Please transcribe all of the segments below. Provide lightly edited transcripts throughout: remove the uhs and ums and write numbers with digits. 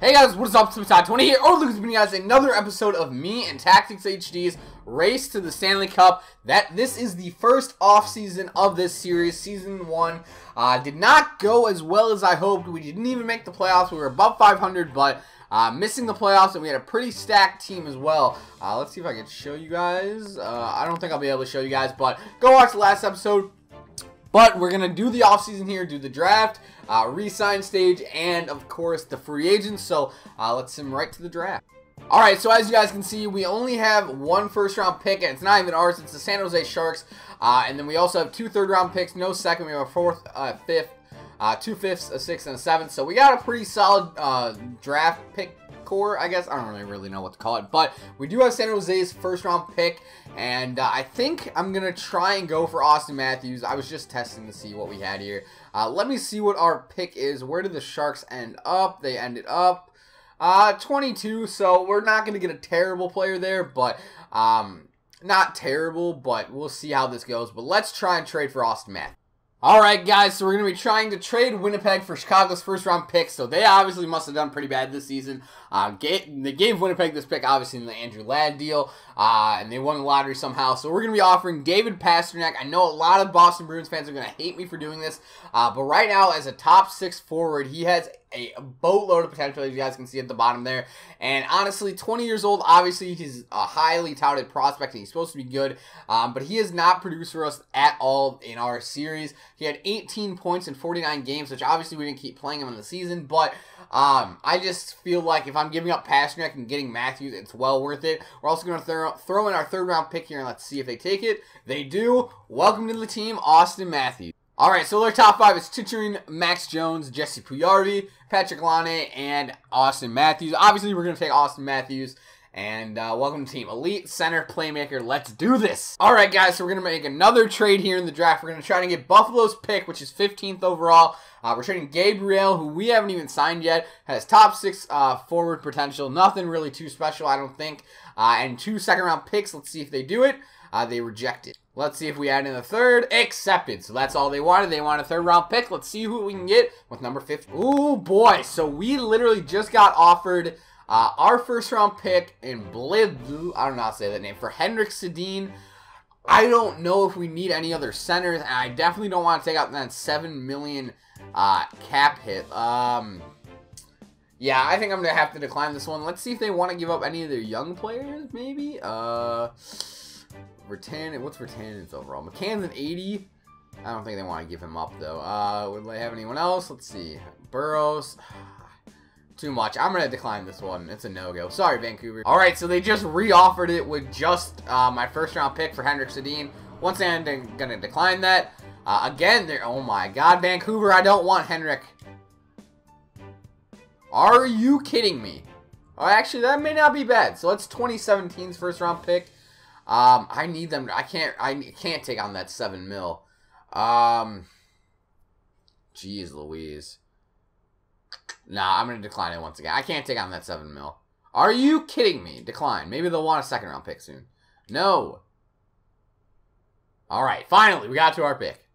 Hey guys, what is up? It's Todd20 here, or Lucas bringing you guys another episode of me and Tactixhd's race to the Stanley Cup. This is the first off-season of this series. Season 1 did not go as well as I hoped. We didn't even make the playoffs. We were above 500, but missing the playoffs, and we had a pretty stacked team as well. Let's see if I can show you guys. I don't think I'll be able to show you guys, but go watch the last episode. But we're going to do the offseason here, do the draft, re-sign stage, and, of course, the free agents. So, let's sim right to the draft. Alright, so as you guys can see, we only have one first-round pick, and it's not even ours. It's the San Jose Sharks. And then we also have two third-round picks, no second. We have a fourth, fifth, 2 fifths, a sixth, and a seventh. So we got a pretty solid draft pick core, I guess. I don't really know what to call it, but we do have San Jose's first round pick, and I think I'm gonna try and go for Austin Matthews. I was just testing to see what we had here. Let me see what our pick is. Where did the Sharks end up? They ended up 22, so we're not gonna get a terrible player there, but not terrible, but we'll see how this goes. But let's try and trade for Austin Matthews. Alright guys, so we're going to be trying to trade Winnipeg for Chicago's first round pick, so they obviously must have done pretty bad this season. They gave Winnipeg this pick obviously in the Andrew Ladd deal, and they won the lottery somehow, so we're going to be offering David Pastrnak. I know a lot of Boston Bruins fans are going to hate me for doing this, but right now as a top 6 forward, he has a boatload of potential, as you guys can see at the bottom there. And honestly, 20 years old, obviously he's a highly touted prospect and he's supposed to be good, but he has not produced for us at all in our series. He had 18 points in 49 games, which obviously we didn't keep playing him in the season, but I just feel like if I'm giving up Pastrnak and getting Matthews, it's well worth it. We're also going to throw in our third round pick here, and let's see if they take it. They do. Welcome to the team, Austin Matthews. Alright, so their top 5 is Tactixhd, Max Jones, Jesse Pujärvi, Patrick Laine, and Austin Matthews. Obviously, we're going to take Austin Matthews. And welcome to team. Elite center playmaker. Let's do this. Alright, guys, so we're going to make another trade here in the draft. We're going to try to get Buffalo's pick, which is 15th overall. We're trading Gabriel, who we haven't even signed yet. Has top 6 forward potential. Nothing really too special, I don't think. And 2 second-round picks. Let's see if they do it. They rejected. Let's see if we add in a third. Accepted. So that's all they wanted. They want a third-round pick. Let's see who we can get with number 50. Ooh, boy. So we literally just got offered our first-round pick in Blue. I don't know how to say that name. For Henrik Sedin. I don't know if we need any other centers. And I definitely don't want to take out that $7 million cap hit. Yeah, I think I'm going to have to decline this one. Let's see if they want to give up any of their young players, maybe. What's Virtanen's overall? McCann's an 80. I don't think they want to give him up, though. Would they have anyone else? Let's see. Burrows. Too much. I'm going to decline this one. It's a no-go. Sorry, Vancouver. Alright, so they just re-offered it with just my first-round pick for Henrik Sedin. Once again, they're going to decline that. Again, they're... Oh, my God, Vancouver, I don't want Henrik. Are you kidding me? Oh, actually, that may not be bad. So, that's 2017's first-round pick. I need them. I can't take on that 7 mil. Jeez Louise. Nah, I'm going to decline it once again. I can't take on that 7 mil. Are you kidding me? Decline. Maybe they'll want a second round pick soon. No. Alright, finally, we got to our pick.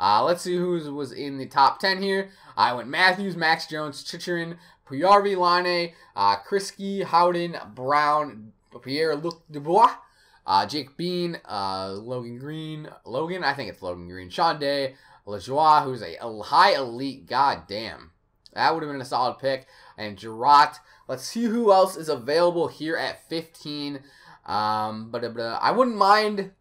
Let's see who was in the top 10 here. I went Matthews, Max Jones, Tactixhd, Pujärvi, Laine, Kriski, Howden, Brown, Pierre-Luc Dubois, Jake Bean, Logan, I think it's Logan Green, Sean Day, Lajoie, who's a high elite, god damn. That would have been a solid pick. And Giroux. Let's see who else is available here at 15. I wouldn't mind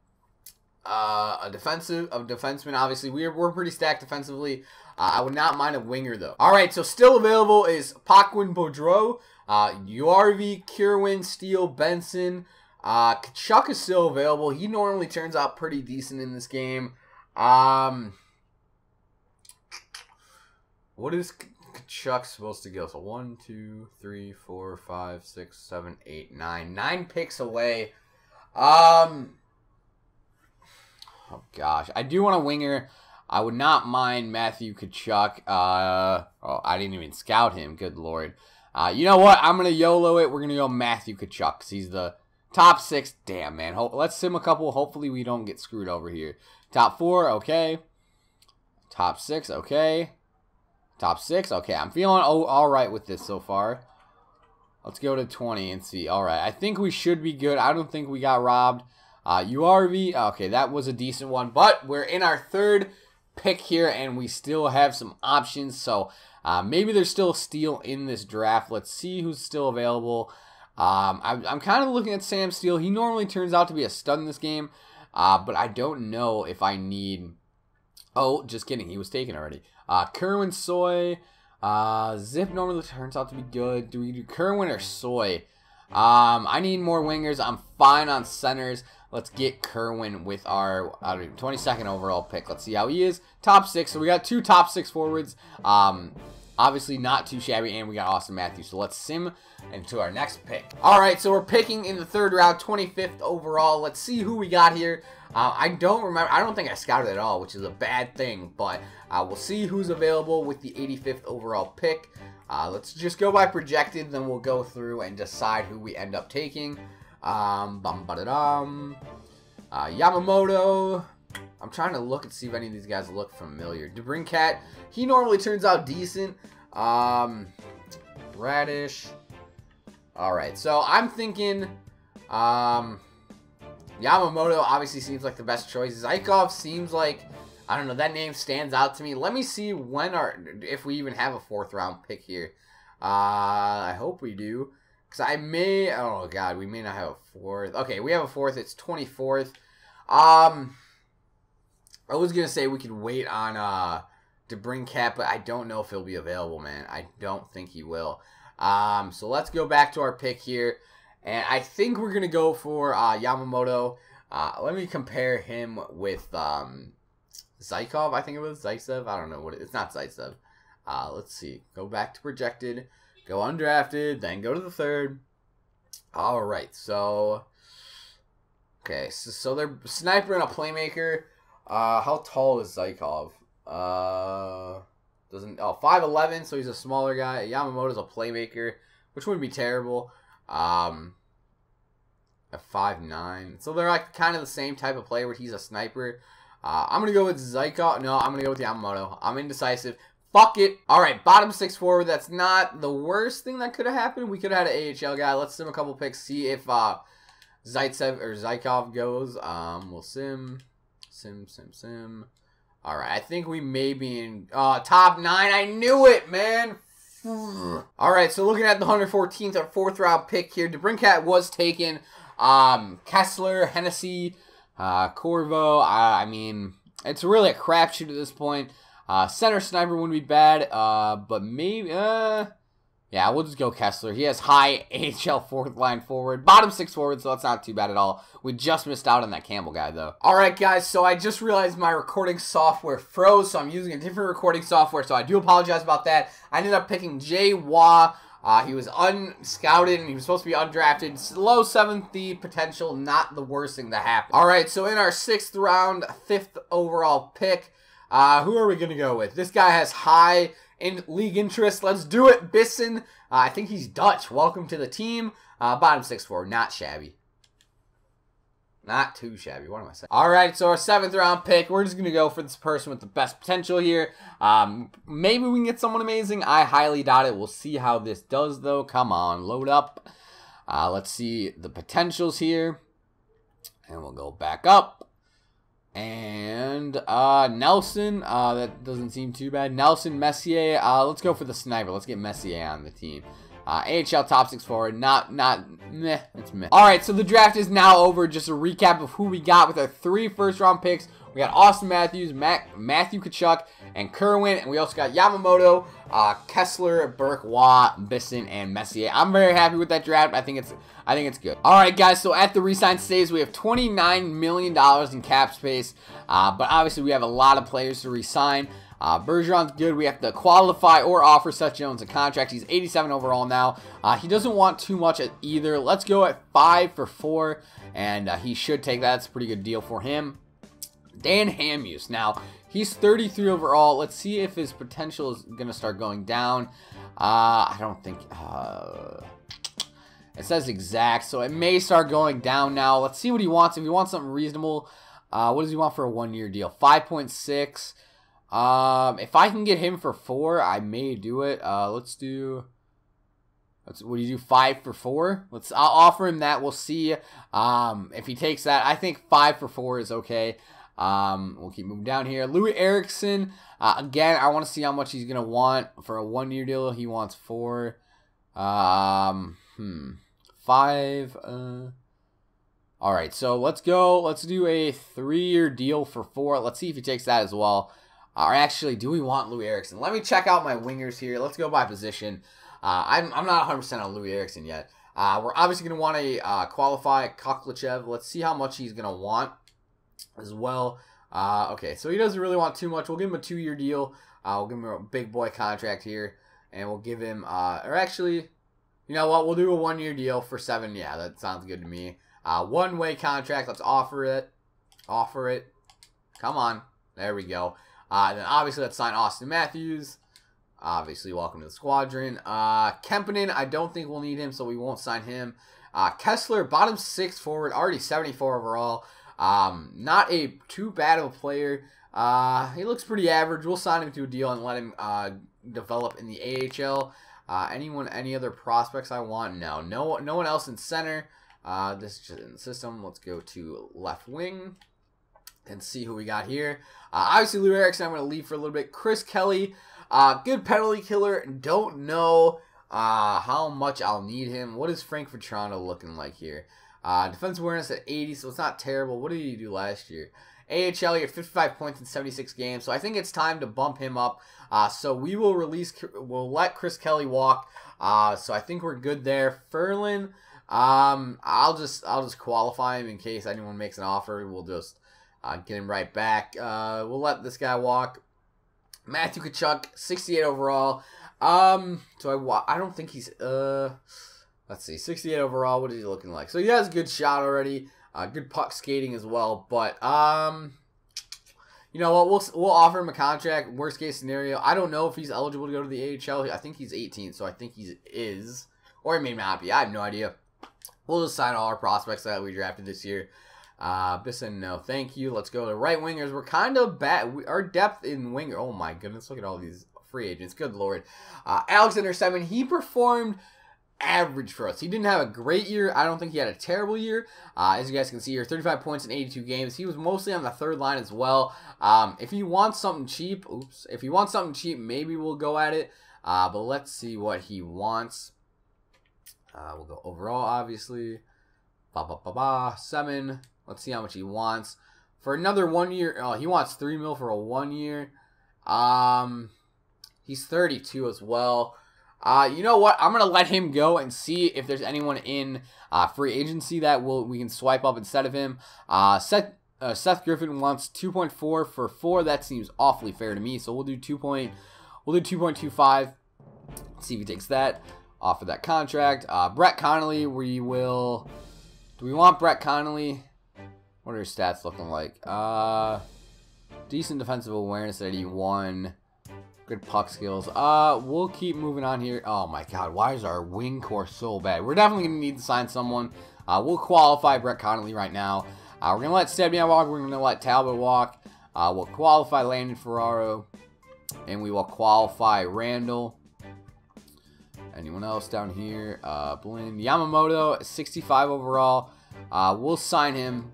a defenseman, obviously. We're pretty stacked defensively. I would not mind a winger, though. Alright, so still available is Paquin Boudreau, Pujärvi, Kerwin, Steele, Benson. Tkachuk is still available. He normally turns out pretty decent in this game. What is Tkachuk supposed to go? So 1, 2, 3, 4, 5, 6, 7, 8, 9. 9 picks away. Oh gosh. I do want a winger. I would not mind Matthew Tkachuk. Oh, I didn't even scout him. Good lord. You know what? I'm going to YOLO it. We're going to go Matthew Tkachuk because he's the top 6. Damn, man. Let's sim a couple. Hopefully we don't get screwed over here. Top 4. Okay. Top 6. Okay. Top 6. Okay. I'm feeling all right with this so far. Let's go to 20 and see. All right, I think we should be good. I don't think we got robbed. URV, okay, that was a decent one. But we're in our third pick here, and we still have some options. So maybe there's still a steal in this draft. Let's see who's still available. I'm kind of looking at Sam Steele. He normally turns out to be a stud in this game, but I don't know if I need... Oh, just kidding. He was taken already. Kerwin Soy. Zip normally turns out to be good. Do we do Kerwin or Soy? I need more wingers. I'm fine on centers. Let's get Kerwin with our 22nd overall pick. Let's see how he is. Top 6. So we got 2 top 6 forwards. Obviously not too shabby, and we got Austin Matthews. So let's sim into our next pick. All right, so we're picking in the 3rd round, 25th overall. Let's see who we got here. I don't remember. I don't think I scouted at all, which is a bad thing. But we'll see who's available with the 85th overall pick. Let's just go by projected, then we'll go through and decide who we end up taking. Yamamoto. I'm trying to look and see if any of these guys look familiar. DeBrincat, he normally turns out decent. Radish. Alright, so I'm thinking Yamamoto obviously seems like the best choice. Zykov seems like, I don't know, that name stands out to me. Let me see if we even have a 4th round pick here. I hope we do. Because I may, oh god, we may not have a 4th. Okay, we have a 4th, it's 24th. I was going to say we could wait on DeBrincat, but I don't know if he'll be available, man. I don't think he will. So let's go back to our pick here. And I think we're going to go for Yamamoto. Let me compare him with Zykov, I think it was. Zaitsev, I don't know what it is. It's not Zaitsev. Let's see. Go back to projected. Go undrafted. Then go to the 3rd. All right. So, okay. So they're sniper and a playmaker. How tall is Zykov? 5'11", so he's a smaller guy. Yamamoto's a playmaker, which wouldn't be terrible. At 5'9", so they're like kind of the same type of player, where he's a sniper. I'm gonna go with Zykov. No, I'm gonna go with Yamamoto. I'm indecisive. Fuck it. All right, bottom 6 forward. That's not the worst thing that could have happened. We could have had an AHL guy. Let's sim a couple picks. See if Zaitsev or Zykov goes. We'll sim. All right, I think we may be in top 9. I knew it, man. All right, so looking at the 114th or 4th round pick here, DeBrincat was taken. Kessler, Hennessy, Corvo. I mean, it's really a crapshoot at this point. Center sniper wouldn't be bad, but maybe, yeah, we'll just go Kessler. He has high AHL 4th line forward. Bottom 6 forward, so that's not too bad at all. We just missed out on that Campbell guy, though. All right, guys, so I just realized my recording software froze, so I'm using a different recording software, so I do apologize about that. I ended up picking Jay Waugh. He was unscouted, and he was supposed to be undrafted. Low 7th potential, not the worst thing to happen. All right, so in our 6th round, 5th overall pick, who are we going to go with? This guy has high in league interest. Let's do it. Bisson. I think he's Dutch. Welcome to the team. Bottom 6 forward. Not shabby. Not too shabby. What am I saying? All right, so our 7th round pick. We're just going to go for this person with the best potential here. Maybe we can get someone amazing. I highly doubt it. We'll see how this does, though. Come on. Load up. Let's see the potentials here. And we'll go back up. And Nelson, that doesn't seem too bad. Nelson, Messier, let's go for the sniper. Let's get Messier on the team. AHL top 6 forward, meh, it's meh. Alright, so the draft is now over. Just a recap of who we got with our 3 first-round picks. We got Austin Matthews, Matthew Tkachuk, and Kerwin. And we also got Yamamoto, Kessler, Burke, Waugh, Bisson, and Messier. I'm very happy with that draft. I think it's good. All right, guys. So at the resign stage, we have $29 million in cap space. But obviously, we have a lot of players to resign. Bergeron's good. We have to qualify or offer Seth Jones a contract. He's 87 overall now. He doesn't want too much at either. Let's go at 5 for 4, and he should take that. It's a pretty good deal for him. Dan Hamhuis. Now, he's 33 overall. Let's see if his potential is going to start going down. I don't think... it says exact, so it may start going down now. Let's see what he wants. If he wants something reasonable, what does he want for a 1-year deal? 5.6. If I can get him for 4, I may do it. Let's do What do you do? 5 for 4? I'll offer him that. We'll see if he takes that. I think 5 for 4 is okay. We'll keep moving down here. Louis Erickson. Again, I want to see how much he's gonna want for a 1-year deal. He wants 4. 5. All right, so let's go. Let's do a 3-year deal for 4. Let's see if he takes that as well. Or actually, do we want Louis Erickson? Let me check out my wingers here. Let's go by position. I'm not 100% on Louis Erickson yet. We're obviously going to want to qualify Koklichev. Let's see how much he's going to want as well. Okay, so he doesn't really want too much. We'll give him a 2-year deal. We'll give him a big boy contract here. And we'll give him, or actually, you know what? We'll do a 1-year deal for 7. Yeah, that sounds good to me. One-way contract. Let's offer it. Offer it. Come on. There we go. Then obviously let's sign Austin Matthews. Obviously, welcome to the squadron. Kempinen, I don't think we'll need him, so we won't sign him. Kessler, bottom 6 forward, already 74 overall. Not a too bad of a player. He looks pretty average. We'll sign him to a deal and let him develop in the AHL. Any other prospects I want? No one else in center. This is just in the system. Let's go to left wing and see who we got here. Obviously, Lou Erickson, I'm going to leave for a little bit. Chris Kelly, good penalty killer. Don't know how much I'll need him. What is Frank Vetrano looking like here? Defense awareness at 80, so it's not terrible. What did he do last year? AHL, he had 55 points in 76 games, so I think it's time to bump him up. So we'll let Chris Kelly walk. So I think we're good there. Ferlin, I'll just qualify him in case anyone makes an offer. We'll just get him right back. We'll let this guy walk. Matthew Tkachuk, 68 overall. So I don't think he's let's see, 68 overall. What is he looking like? So he has a good shot already. Good puck skating as well. But you know what? We'll offer him a contract. Worst case scenario, I don't know if he's eligible to go to the AHL. I think he's 18, so I think he is, or he may not be. I have no idea. We'll just sign all our prospects that we drafted this year. Bisson, no, thank you. Let's go to right wingers. We're kind of bad. Our depth in winger. Oh my goodness, look at all these free agents. Good lord. Alexander Semin, he performed average for us. He didn't have a great year. I don't think he had a terrible year. As you guys can see here, 35 points in 82 games. He was mostly on the third line as well. If he wants something cheap, maybe we'll go at it. But let's see what he wants. We'll go overall, obviously. Semin. Let's see how much he wants. For another 1 year, he wants $3 million for a 1 year. He's 32 as well. You know what? I'm going to let him go and see if there's anyone in free agency that we can swipe up instead of him. Seth Griffin wants 2.4 for 4. That seems awfully fair to me. So we'll do 2.25. See if he takes that. Offer that contract. Brett Connolly, do we want Brett Connolly? What are his stats looking like? Decent defensive awareness at 81. Good puck skills. We'll keep moving on here. Oh my god, why is our wing core so bad? We're definitely going to need to sign someone. We'll qualify Brett Connolly right now. We're going to let Stebniak walk. We're going to let Talbot walk. We'll qualify Landon Ferraro. And we will qualify Randall. Anyone else down here? Blinn. Yamamoto, 65 overall. We'll sign him.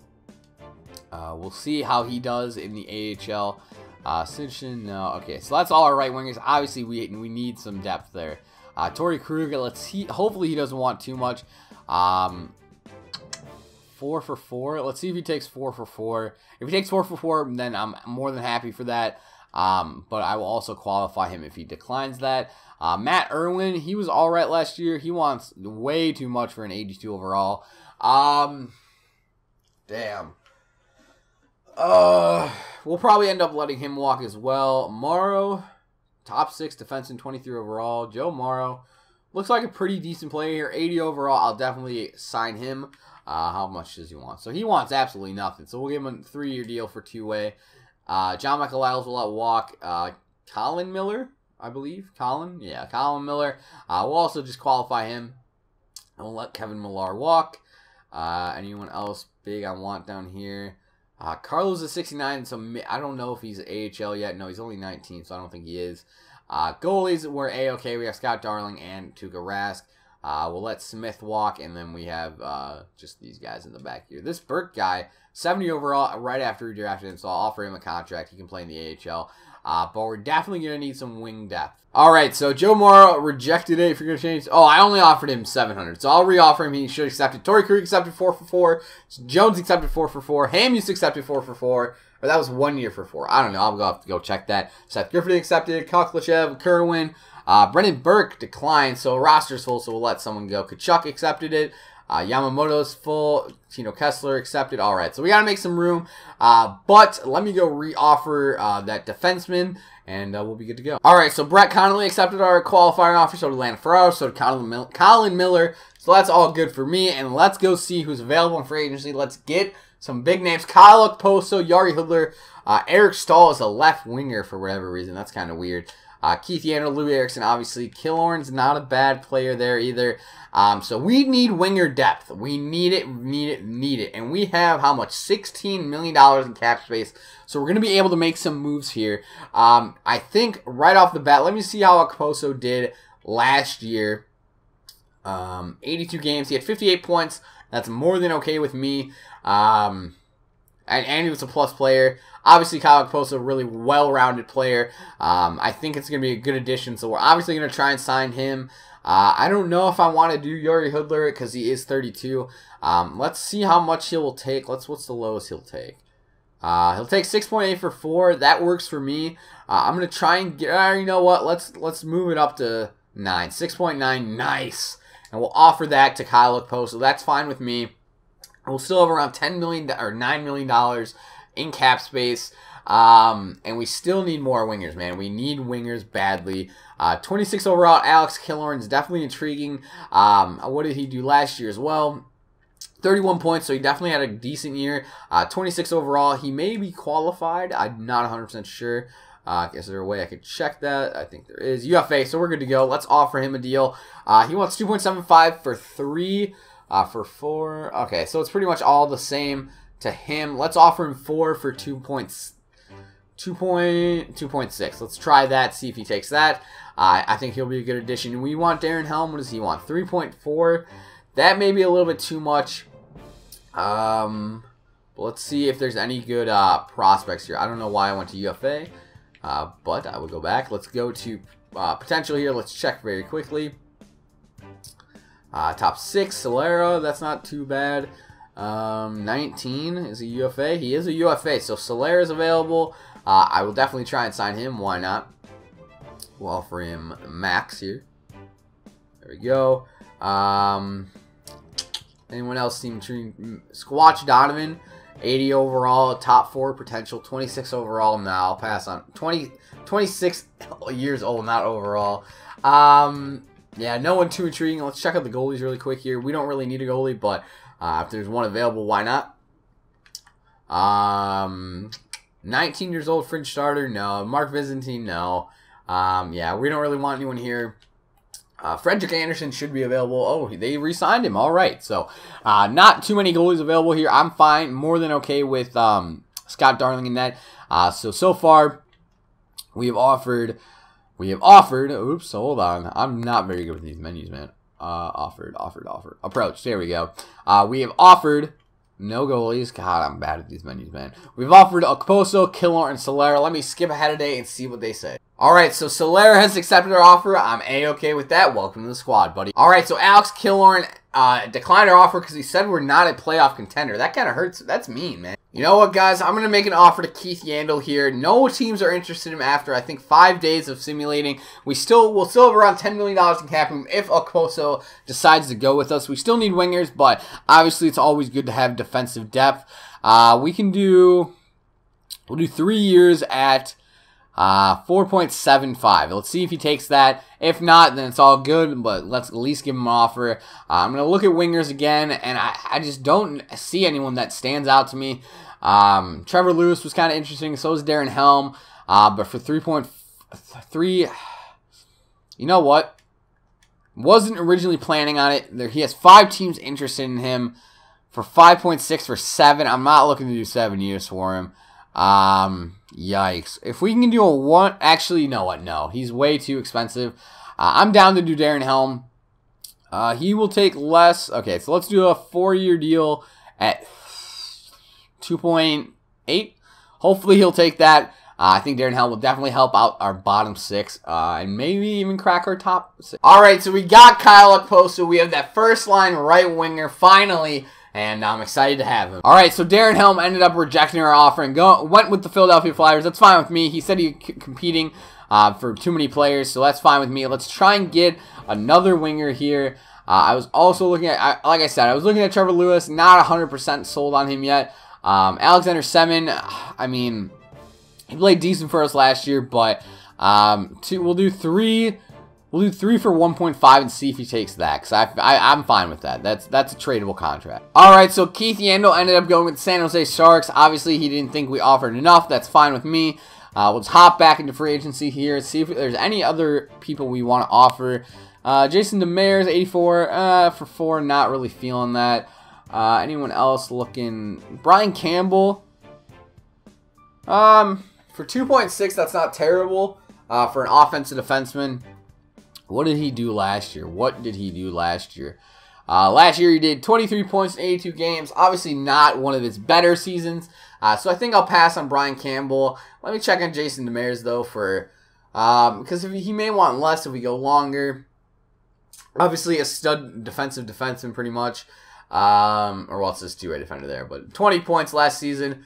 We'll see how he does in the AHL. Simpson, no. Okay, so that's all our right wingers. Obviously, we need some depth there. Torrey Kruger, hopefully he doesn't want too much. 4 for 4. Let's see if he takes 4 for 4. If he takes 4 for 4, then I'm more than happy for that. But I will also qualify him if he declines that. Matt Irwin, he was all right last year. He wants way too much for an 82 overall. Damn. We'll probably end up letting him walk as well. Morrow, top 6 defenseman, 23 overall. Joe Morrow looks like a pretty decent player here. 80 overall. I'll definitely sign him. How much does he want? So he wants absolutely nothing. So we'll give him a 3-year deal for 2-way. John Michael Lyles will let walk. Colin Miller, I believe. Colin Miller. We'll also just qualify him. And we'll let Kevin Millar walk. Anyone else big I want down here? Carlos is 69, so I don't know if he's AHL yet. No, he's only 19, so I don't think he is. Goalies, we're A-okay. We have Scott Darling and Tuukka Rask. We'll let Smith walk, and then we have just these guys in the back here. This Burke guy, 70 overall, right after we drafted him, so I'll offer him a contract. He can play in the AHL. But we're definitely going to need some wing depth. All right, so Joe Morrow rejected it. If you're going to change, oh, I only offered him 700, so I'll re-offer him. He should accept it. Torrey Krug accepted 4 for 4. Jones accepted 4 for 4. Hamus accepted 4 for 4. Or that was 1 year for 4. I don't know. I'll have to go check that. Seth Griffin accepted. Koklashev, Kerwin. Brendan Burke declined, so roster's full, so we'll let someone go. Kachuk accepted it. Yamamoto's full. Tino Kessler accepted. All right, so we got to make some room. But let me go re-offer that defenseman, and we'll be good to go. All right, so Brett Connolly accepted our qualifying offer. So did Landon Ferraro. So did Colin Miller. So that's all good for me. And let's go see who's available in free agency. Let's get some big names. Kyle Okposo, Yari Hudler. Eric Stahl is a left winger for whatever reason. That's kind of weird. Keith Yandel, Louis Erickson, obviously. Killorn's not a bad player there either. So we need winger depth. We need it, need it. And we have, how much? $16 million in cap space. So we're going to be able to make some moves here. I think right off the bat, let me see how Okposo did last year. 82 games. He had 58 points. That's more than okay with me. And he was a plus player. Obviously, Kyle Okposo, a really well-rounded player. I think it's going to be a good addition, so we're obviously going to try and sign him. I don't know if I want to do Yuri Hudler because he is 32. Let's see how much he will take. What's the lowest he'll take? He'll take 6.8 for 4. That works for me. I'm going to try and get, you know what? Let's move it up to 9. 6.9, nice. And we'll offer that to Kyle Okposo. That's fine with me. We'll still have around $10 million or $9 million in cap space. And we still need more wingers, man. We need wingers badly. 26 overall, Alex Killorn is definitely intriguing. What did he do last year as well? 31 points, so he definitely had a decent year. 26 overall. He may be qualified. I'm not 100% sure. Is there a way I could check that? I think there is. UFA, so we're good to go. Let's offer him a deal. He wants 2.75 for 3. For 4. Okay, so it's pretty much all the same to him. Let's offer him 4 for 2.6. Let's try that, see if he takes that. I think he'll be a good addition. We want Darren Helm. What does he want? 3.4. That may be a little bit too much. But let's see if there's any good prospects here. I don't know why I went to UFA, but I will go back. Let's go to potential here. Let's check very quickly. Top 6, Solera, that's not too bad. 19 is a UFA. He is a UFA, so Solera is available. I will definitely try and sign him. Why not? We'll offer him max here. There we go. Anyone else seem to... Squatch Donovan, 80 overall, top 4 potential, 26 overall. No, I'll pass on. 26 years old, not overall. Yeah, no one too intriguing. Let's check out the goalies really quick here. We don't really need a goalie, but if there's one available, why not? 19 years old, fringe starter, no. Mark Byzantine, no. Yeah, we don't really want anyone here. Frederick Anderson should be available. Oh, they re-signed him. All right, so not too many goalies available here. I'm fine, more than okay with Scott Darling in that. So far, we have offered. Oops, hold on. I'm not very good with these menus, man. Offered. Approach. There we go. We have offered no goalies. God, I'm bad at these menus, man. We've offered Okposo, Killorn, and Solera. Let me skip ahead a day and see what they say. Alright, so Solera has accepted our offer. I'm A-okay with that. Welcome to the squad, buddy. Alright, so Alex Killorn declined our offer because he said we're not a playoff contender. That kind of hurts. That's mean, man. You know what, guys? I'm going to make an offer to Keith Yandel here. No teams are interested in him after, I think, 5 days of simulating. We'll still have around $10 million in cap room if Okposo decides to go with us. We still need wingers, but obviously it's always good to have defensive depth. We'll do 3 years at 4.75. Let's see if he takes that. If not, then it's all good, but let's at least give him an offer. I'm going to look at wingers again, and I just don't see anyone that stands out to me. Trevor Lewis was kind of interesting. So is Darren Helm. But for 3.3, you know what? Wasn't originally planning on it. He has 5 teams interested in him. For 5.6 for 7. I'm not looking to do 7 years for him. Yikes. If we can do a 1... Actually, you know what? No. He's way too expensive. I'm down to do Darren Helm. He will take less. Okay, so let's do a 4-year deal at 2.8. Hopefully he'll take that. I think Darren Helm will definitely help out our bottom 6 and maybe even crack our top 6. All right, so we got Kyle posted. We have that first line right winger finally, and I'm excited to have him. All right, so Darren Helm ended up rejecting our offer and went with the Philadelphia Flyers. That's fine with me. He said he was competing for too many players, so that's fine with me. Let's try and get another winger here. I was also looking at, like I said, I was looking at Trevor Lewis. Not 100% sold on him yet. Alexander Semin, I mean, he played decent for us last year, but we'll do 3. We'll do 3 for 1.5 and see if he takes that, because I'm fine with that. That's a tradable contract. All right, so Keith Yandel ended up going with the San Jose Sharks. Obviously, he didn't think we offered enough. That's fine with me. Let's hop back into free agency here, see if there's any other people we want to offer. Jason Demers, 84 for 4. Not really feeling that. Anyone else looking? Brian Campbell. For 2.6, that's not terrible for an offensive defenseman. What did he do last year? Last year he did 23 points in 82 games. Obviously not one of his better seasons. So I think I'll pass on Brian Campbell. Let me check on Jason Demers though for because he may want less if we go longer. Obviously a stud defensive defenseman pretty much. Or what's this 2-way defender there? But 20 points last season.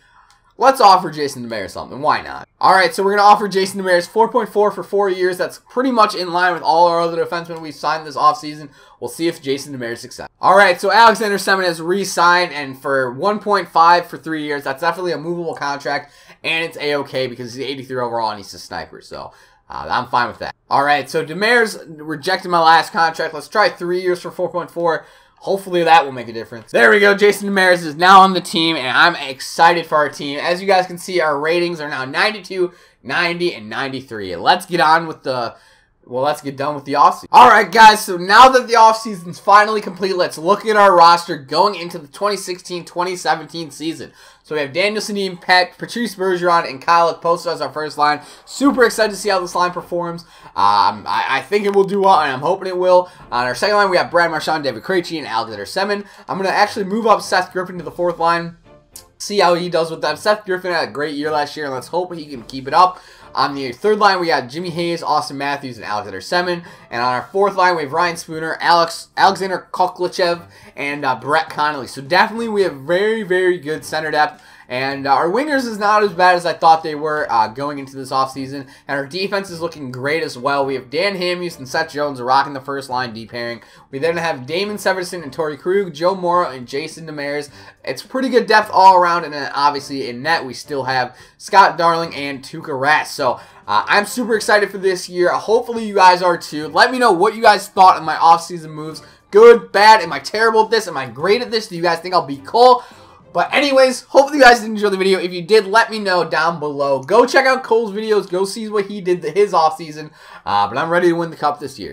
Let's offer Jason Demers something. Why not? All right, so we're going to offer Jason Demers 4.4 for 4 years. That's pretty much in line with all our other defensemen we signed this offseason. We'll see if Jason Demers accepts. All right, so Alexander Semin has re-signed, and for 1.5 for 3 years, that's definitely a movable contract, and it's A-okay because he's 83 overall and he's a sniper, so I'm fine with that. All right, so Demers rejected my last contract. Let's try 3 years for 4.4. Hopefully that will make a difference. There we go. Jason Demers is now on the team, and I'm excited for our team. As you guys can see, our ratings are now 92, 90, and 93. Let's get on with the... Well, let's get done with the offseason. All right, guys, so now that the offseason's finally complete, let's look at our roster going into the 2016-2017 season. So we have Daniel Sedin, Patrice Bergeron, and Kyle posted as our first line. Super excited to see how this line performs. I think it will do well, and I'm hoping it will. On our second line, we have Brad Marchand, David Krejci, and Alexander Semin. I'm going to actually move up Seth Griffin to the 4th line. See how he does with them. Seth Griffin had a great year last year, and let's hope he can keep it up. On the 3rd line, we got Jimmy Hayes, Austin Matthews, and Alexander Semin. And on our 4th line, we have Ryan Spooner, Alexander Koklachev, and Brett Connolly. So definitely we have very, very good center depth. And our wingers is not as bad as I thought they were going into this offseason. And our defense is looking great as well. We have Dan Hamhuis and Seth Jones rocking the first line D pairing. We then have Damon Severson and Torrey Krug, Joe Morrow, and Jason Demers. It's pretty good depth all around. And then obviously in net, we still have Scott Darling and Tuukka Rask. So I'm super excited for this year. Hopefully you guys are too. Let me know what you guys thought of my offseason moves. Good, bad, am I terrible at this? Am I great at this? Do you guys think I'll be cool? But anyways, hopefully you guys did enjoy the video. If you did, let me know down below. Go check out Cole's videos. Go see what he did his offseason. But I'm ready to win the cup this year.